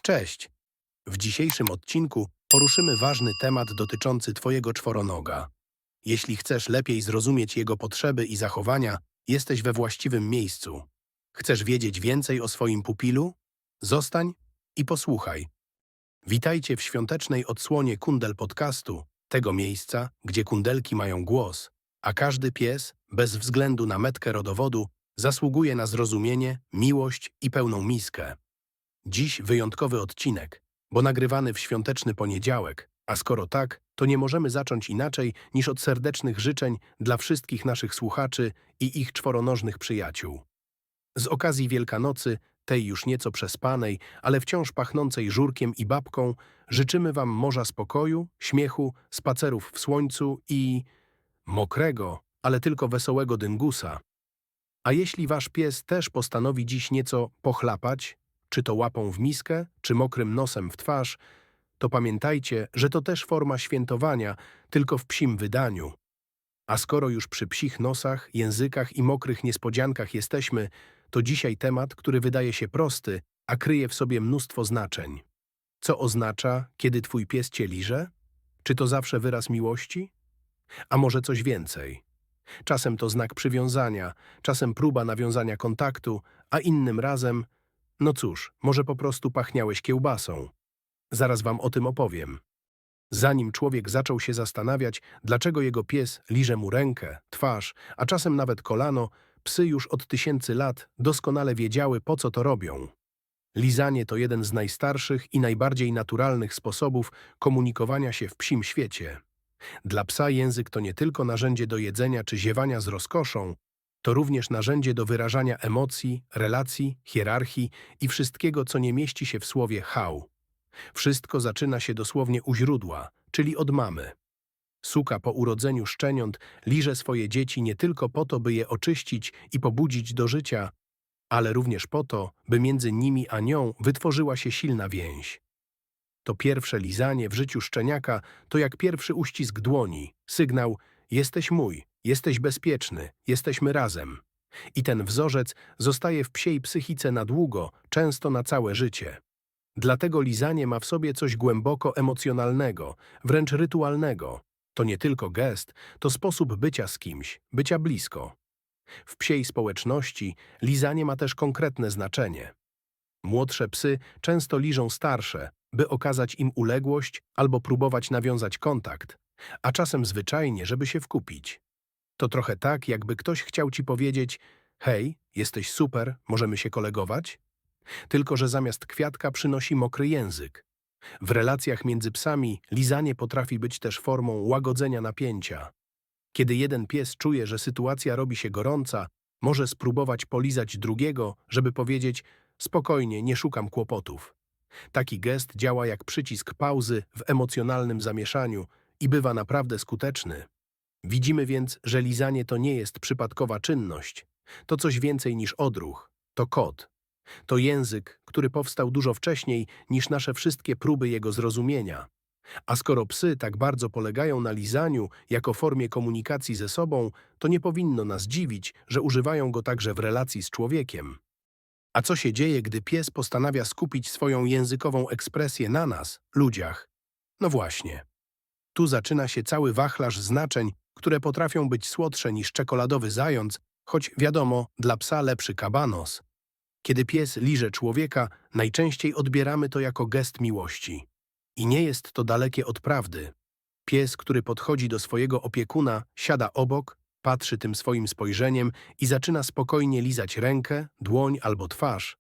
Cześć! W dzisiejszym odcinku poruszymy ważny temat dotyczący Twojego czworonoga. Jeśli chcesz lepiej zrozumieć jego potrzeby i zachowania, jesteś we właściwym miejscu. Chcesz wiedzieć więcej o swoim pupilu? Zostań i posłuchaj. Witajcie w świątecznej odsłonie Kundel Podcastu, tego miejsca, gdzie kundelki mają głos, a każdy pies, bez względu na metkę rodowodu, zasługuje na zrozumienie, miłość i pełną miskę. Dziś wyjątkowy odcinek, bo nagrywany w świąteczny poniedziałek, a skoro tak, to nie możemy zacząć inaczej niż od serdecznych życzeń dla wszystkich naszych słuchaczy i ich czworonożnych przyjaciół. Z okazji Wielkanocy, tej już nieco przespanej, ale wciąż pachnącej żurkiem i babką, życzymy Wam morza spokoju, śmiechu, spacerów w słońcu i mokrego, ale tylko wesołego dyngusa. A jeśli Wasz pies też postanowi dziś nieco pochlapać, czy to łapą w miskę, czy mokrym nosem w twarz, to pamiętajcie, że to też forma świętowania, tylko w psim wydaniu. A skoro już przy psich nosach, językach i mokrych niespodziankach jesteśmy, to dzisiaj temat, który wydaje się prosty, a kryje w sobie mnóstwo znaczeń. Co oznacza, kiedy Twój pies Cię liże? Czy to zawsze wyraz miłości? A może coś więcej? Czasem to znak przywiązania, czasem próba nawiązania kontaktu, a innym razem, no cóż, może po prostu pachniałeś kiełbasą. Zaraz Wam o tym opowiem. Zanim człowiek zaczął się zastanawiać, dlaczego jego pies liże mu rękę, twarz, a czasem nawet kolano, psy już od tysięcy lat doskonale wiedziały, po co to robią. Lizanie to jeden z najstarszych i najbardziej naturalnych sposobów komunikowania się w psim świecie. Dla psa język to nie tylko narzędzie do jedzenia czy ziewania z rozkoszą, to również narzędzie do wyrażania emocji, relacji, hierarchii i wszystkiego, co nie mieści się w słowie hał. Wszystko zaczyna się dosłownie u źródła, czyli od mamy. Suka po urodzeniu szczeniąt liże swoje dzieci nie tylko po to, by je oczyścić i pobudzić do życia, ale również po to, by między nimi a nią wytworzyła się silna więź. To pierwsze lizanie w życiu szczeniaka to jak pierwszy uścisk dłoni, sygnał: jesteś mój, jesteś bezpieczny, jesteśmy razem. I ten wzorzec zostaje w psiej psychice na długo, często na całe życie. Dlatego lizanie ma w sobie coś głęboko emocjonalnego, wręcz rytualnego. To nie tylko gest, to sposób bycia z kimś, bycia blisko. W psiej społeczności lizanie ma też konkretne znaczenie. Młodsze psy często liżą starsze, by okazać im uległość albo próbować nawiązać kontakt, a czasem zwyczajnie, żeby się wkupić. To trochę tak, jakby ktoś chciał ci powiedzieć: hej, jesteś super, możemy się kolegować? Tylko że zamiast kwiatka przynosi mokry język. W relacjach między psami lizanie potrafi być też formą łagodzenia napięcia. Kiedy jeden pies czuje, że sytuacja robi się gorąca, może spróbować polizać drugiego, żeby powiedzieć: spokojnie, nie szukam kłopotów. Taki gest działa jak przycisk pauzy w emocjonalnym zamieszaniu i bywa naprawdę skuteczny. Widzimy więc, że lizanie to nie jest przypadkowa czynność. To coś więcej niż odruch. To kod. To język, który powstał dużo wcześniej niż nasze wszystkie próby jego zrozumienia. A skoro psy tak bardzo polegają na lizaniu jako formie komunikacji ze sobą, to nie powinno nas dziwić, że używają go także w relacji z człowiekiem. A co się dzieje, gdy pies postanawia skupić swoją językową ekspresję na nas, ludziach? No właśnie. Tu zaczyna się cały wachlarz znaczeń, które potrafią być słodsze niż czekoladowy zając, choć wiadomo, dla psa lepszy kabanos. Kiedy pies liże człowieka, najczęściej odbieramy to jako gest miłości. I nie jest to dalekie od prawdy. Pies, który podchodzi do swojego opiekuna, siada obok, patrzy tym swoim spojrzeniem i zaczyna spokojnie lizać rękę, dłoń albo twarz.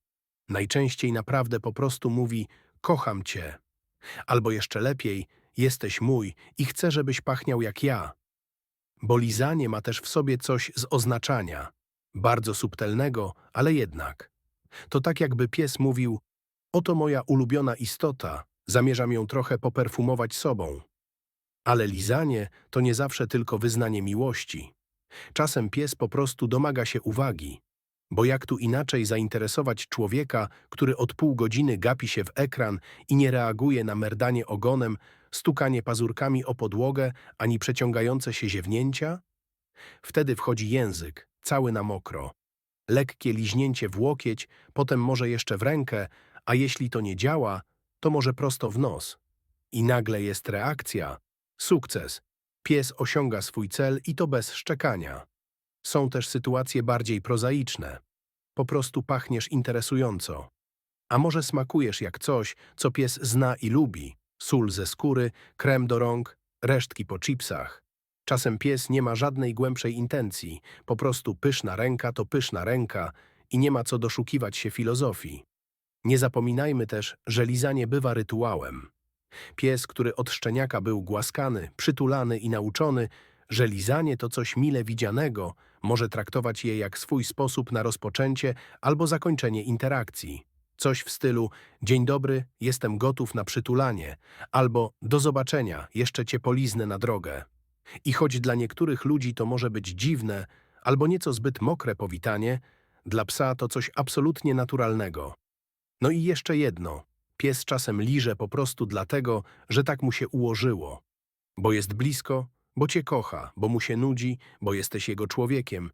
Najczęściej naprawdę po prostu mówi: kocham cię. Albo jeszcze lepiej: jesteś mój i chcę, żebyś pachniał jak ja. Bo lizanie ma też w sobie coś z oznaczania. Bardzo subtelnego, ale jednak. To tak, jakby pies mówił: oto moja ulubiona istota, zamierzam ją trochę poperfumować sobą. Ale lizanie to nie zawsze tylko wyznanie miłości. Czasem pies po prostu domaga się uwagi. Bo jak tu inaczej zainteresować człowieka, który od pół godziny gapi się w ekran i nie reaguje na merdanie ogonem, stukanie pazurkami o podłogę, ani przeciągające się ziewnięcia? Wtedy wchodzi język, cały na mokro. lekkie liźnięcie w łokieć, potem może jeszcze w rękę, a jeśli to nie działa, to może prosto w nos. I nagle jest reakcja. Sukces. Pies osiąga swój cel i to bez szczekania. Są też sytuacje bardziej prozaiczne. Po prostu pachniesz interesująco. A może smakujesz jak coś, co pies zna i lubi. Sól ze skóry, krem do rąk, resztki po chipsach. Czasem pies nie ma żadnej głębszej intencji. Po prostu pyszna ręka to pyszna ręka i nie ma co doszukiwać się filozofii. Nie zapominajmy też, że lizanie bywa rytuałem. Pies, który od szczeniaka był głaskany, przytulany i nauczony, że lizanie to coś mile widzianego, może traktować je jak swój sposób na rozpoczęcie albo zakończenie interakcji. Coś w stylu „dzień dobry, jestem gotów na przytulanie” albo „do zobaczenia, jeszcze cię poliznę na drogę”. I choć dla niektórych ludzi to może być dziwne albo nieco zbyt mokre powitanie, dla psa to coś absolutnie naturalnego. No i jeszcze jedno. Pies czasem liże po prostu dlatego, że tak mu się ułożyło. Bo jest blisko, bo cię kocha, bo mu się nudzi, bo jesteś jego człowiekiem.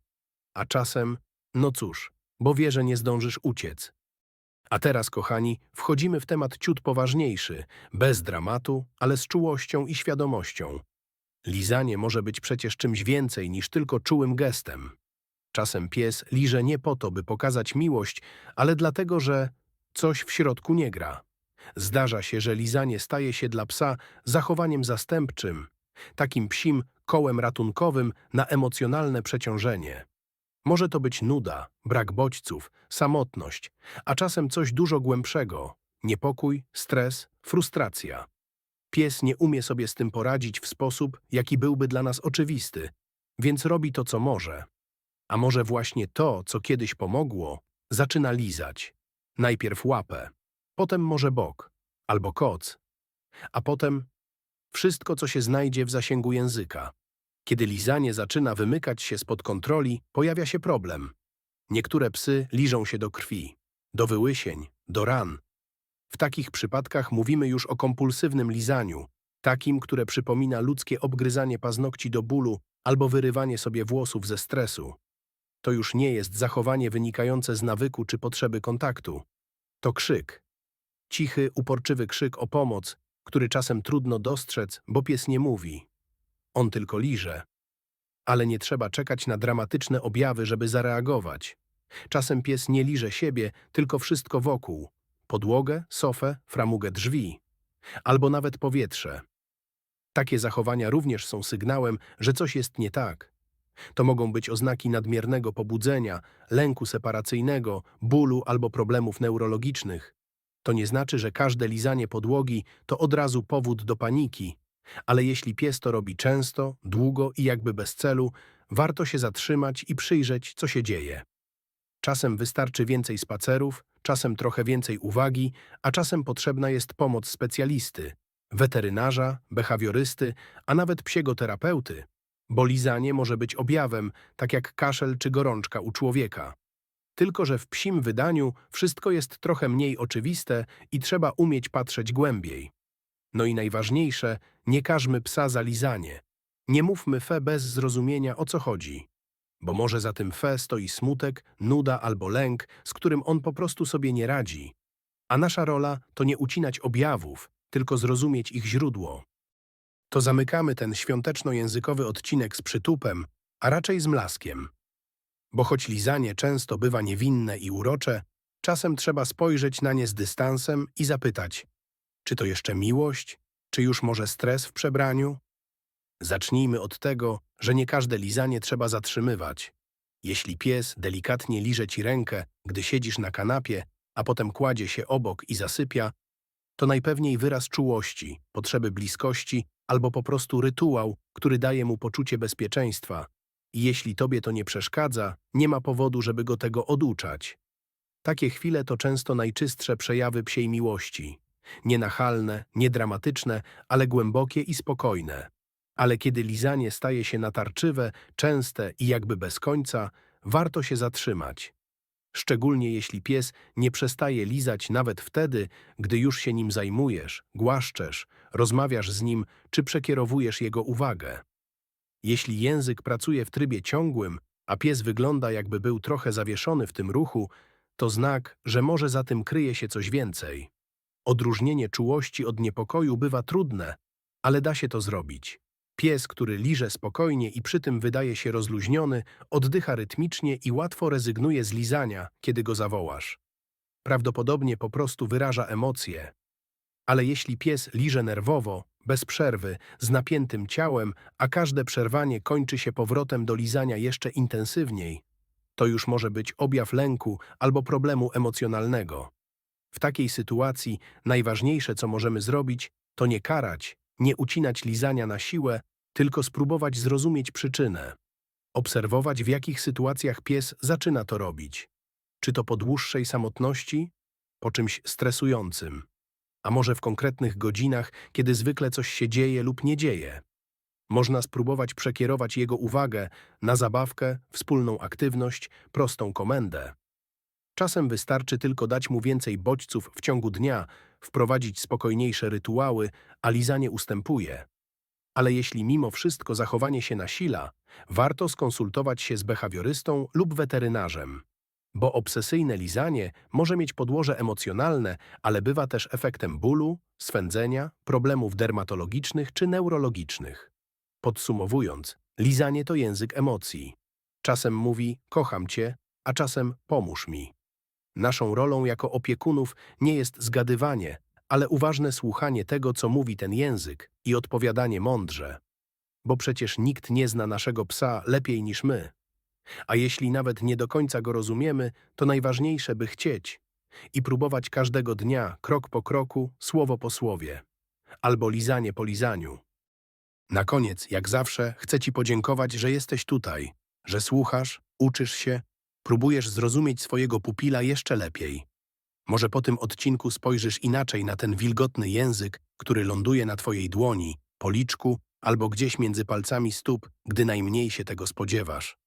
A czasem, no cóż, bo wie, że nie zdążysz uciec. A teraz, kochani, wchodzimy w temat ciut poważniejszy, bez dramatu, ale z czułością i świadomością. Lizanie może być przecież czymś więcej niż tylko czułym gestem. Czasem pies liże nie po to, by pokazać miłość, ale dlatego, że coś w środku nie gra. Zdarza się, że lizanie staje się dla psa zachowaniem zastępczym, takim psim kołem ratunkowym na emocjonalne przeciążenie. Może to być nuda, brak bodźców, samotność, a czasem coś dużo głębszego – niepokój, stres, frustracja. Pies nie umie sobie z tym poradzić w sposób, jaki byłby dla nas oczywisty, więc robi to, co może. A może właśnie to, co kiedyś pomogło, zaczyna lizać. Najpierw łapę, potem może bok, albo koc, a potem wszystko, co się znajdzie w zasięgu języka. Kiedy lizanie zaczyna wymykać się spod kontroli, pojawia się problem. Niektóre psy liżą się do krwi, do wyłysień, do ran. W takich przypadkach mówimy już o kompulsywnym lizaniu, takim, które przypomina ludzkie obgryzanie paznokci do bólu albo wyrywanie sobie włosów ze stresu. To już nie jest zachowanie wynikające z nawyku czy potrzeby kontaktu. To krzyk. Cichy, uporczywy krzyk o pomoc, który czasem trudno dostrzec, bo pies nie mówi. On tylko liże. Ale nie trzeba czekać na dramatyczne objawy, żeby zareagować. Czasem pies nie liże siebie, tylko wszystko wokół. Podłogę, sofę, framugę drzwi. Albo nawet powietrze. Takie zachowania również są sygnałem, że coś jest nie tak. To mogą być oznaki nadmiernego pobudzenia, lęku separacyjnego, bólu albo problemów neurologicznych. To nie znaczy, że każde lizanie podłogi to od razu powód do paniki, ale jeśli pies to robi często, długo i jakby bez celu, warto się zatrzymać i przyjrzeć, co się dzieje. Czasem wystarczy więcej spacerów, czasem trochę więcej uwagi, a czasem potrzebna jest pomoc specjalisty, weterynarza, behawiorysty, a nawet psiego terapeuty, bo lizanie może być objawem, tak jak kaszel czy gorączka u człowieka. Tylko że w psim wydaniu wszystko jest trochę mniej oczywiste i trzeba umieć patrzeć głębiej. No i najważniejsze, nie karzmy psa za lizanie. Nie mówmy fe bez zrozumienia, o co chodzi. Bo może za tym fe stoi smutek, nuda albo lęk, z którym on po prostu sobie nie radzi. A nasza rola to nie ucinać objawów, tylko zrozumieć ich źródło. To zamykamy ten świąteczno-językowy odcinek z przytupem, a raczej z mlaskiem. Bo choć lizanie często bywa niewinne i urocze, czasem trzeba spojrzeć na nie z dystansem i zapytać, czy to jeszcze miłość, czy już może stres w przebraniu? Zacznijmy od tego, że nie każde lizanie trzeba zatrzymywać. Jeśli pies delikatnie liże ci rękę, gdy siedzisz na kanapie, a potem kładzie się obok i zasypia, to najpewniej wyraz czułości, potrzeby bliskości albo po prostu rytuał, który daje mu poczucie bezpieczeństwa. I jeśli tobie to nie przeszkadza, nie ma powodu, żeby go tego oduczać. Takie chwile to często najczystsze przejawy psiej miłości. Nie nachalne, nie dramatyczne, ale głębokie i spokojne. Ale kiedy lizanie staje się natarczywe, częste i jakby bez końca, warto się zatrzymać. Szczególnie jeśli pies nie przestaje lizać nawet wtedy, gdy już się nim zajmujesz, głaszczesz, rozmawiasz z nim czy przekierowujesz jego uwagę. Jeśli język pracuje w trybie ciągłym, a pies wygląda, jakby był trochę zawieszony w tym ruchu, to znak, że może za tym kryje się coś więcej. Odróżnienie czułości od niepokoju bywa trudne, ale da się to zrobić. Pies, który liże spokojnie i przy tym wydaje się rozluźniony, oddycha rytmicznie i łatwo rezygnuje z lizania, kiedy go zawołasz. Prawdopodobnie po prostu wyraża emocje. Ale jeśli pies liże nerwowo, bez przerwy, z napiętym ciałem, a każde przerwanie kończy się powrotem do lizania jeszcze intensywniej, to już może być objaw lęku albo problemu emocjonalnego. W takiej sytuacji najważniejsze, co możemy zrobić, to nie karać, nie ucinać lizania na siłę, tylko spróbować zrozumieć przyczynę. Obserwować, w jakich sytuacjach pies zaczyna to robić. Czy to po dłuższej samotności? Po czymś stresującym? A może w konkretnych godzinach, kiedy zwykle coś się dzieje lub nie dzieje? Można spróbować przekierować jego uwagę na zabawkę, wspólną aktywność, prostą komendę. Czasem wystarczy tylko dać mu więcej bodźców w ciągu dnia, wprowadzić spokojniejsze rytuały, a lizanie ustępuje. Ale jeśli mimo wszystko zachowanie się nasila, warto skonsultować się z behawiorystą lub weterynarzem. Bo obsesyjne lizanie może mieć podłoże emocjonalne, ale bywa też efektem bólu, swędzenia, problemów dermatologicznych czy neurologicznych. Podsumowując, lizanie to język emocji. Czasem mówi „kocham cię”, a czasem „pomóż mi”. Naszą rolą jako opiekunów nie jest zgadywanie, ale uważne słuchanie tego, co mówi ten język i odpowiadanie mądrze. Bo przecież nikt nie zna naszego psa lepiej niż my. A jeśli nawet nie do końca go rozumiemy, to najważniejsze, by chcieć i próbować każdego dnia, krok po kroku, słowo po słowie, albo lizanie po lizaniu. Na koniec, jak zawsze, chcę Ci podziękować, że jesteś tutaj, że słuchasz, uczysz się, próbujesz zrozumieć swojego pupila jeszcze lepiej. Może po tym odcinku spojrzysz inaczej na ten wilgotny język, który ląduje na Twojej dłoni, policzku albo gdzieś między palcami stóp, gdy najmniej się tego spodziewasz.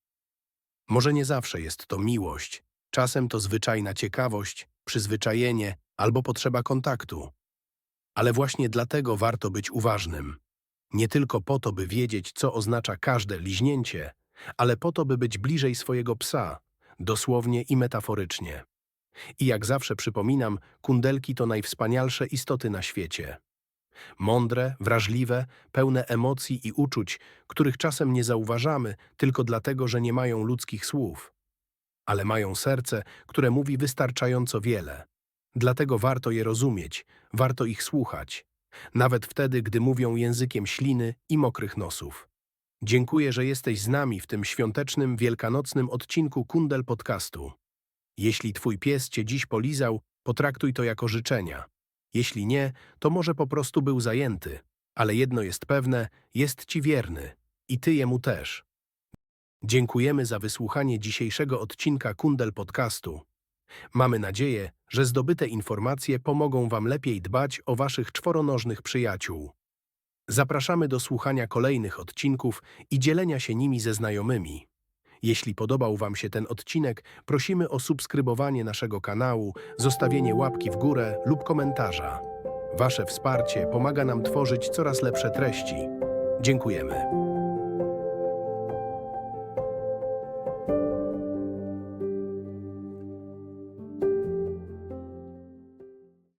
Może nie zawsze jest to miłość, czasem to zwyczajna ciekawość, przyzwyczajenie albo potrzeba kontaktu. Ale właśnie dlatego warto być uważnym. Nie tylko po to, by wiedzieć, co oznacza każde liźnięcie, ale po to, by być bliżej swojego psa, dosłownie i metaforycznie. I jak zawsze przypominam, kundelki to najwspanialsze istoty na świecie. Mądre, wrażliwe, pełne emocji i uczuć, których czasem nie zauważamy tylko dlatego, że nie mają ludzkich słów. Ale mają serce, które mówi wystarczająco wiele. Dlatego warto je rozumieć, warto ich słuchać. Nawet wtedy, gdy mówią językiem śliny i mokrych nosów. Dziękuję, że jesteś z nami w tym świątecznym, wielkanocnym odcinku Kundel Podcastu. Jeśli twój pies cię dziś polizał, potraktuj to jako życzenia. Jeśli nie, to może po prostu był zajęty. Ale jedno jest pewne, jest ci wierny. I ty jemu też. Dziękujemy za wysłuchanie dzisiejszego odcinka Kundel Podcastu. Mamy nadzieję, że zdobyte informacje pomogą wam lepiej dbać o waszych czworonożnych przyjaciół. Zapraszamy do słuchania kolejnych odcinków i dzielenia się nimi ze znajomymi. Jeśli podobał wam się ten odcinek, prosimy o subskrybowanie naszego kanału, zostawienie łapki w górę lub komentarza. Wasze wsparcie pomaga nam tworzyć coraz lepsze treści. Dziękujemy.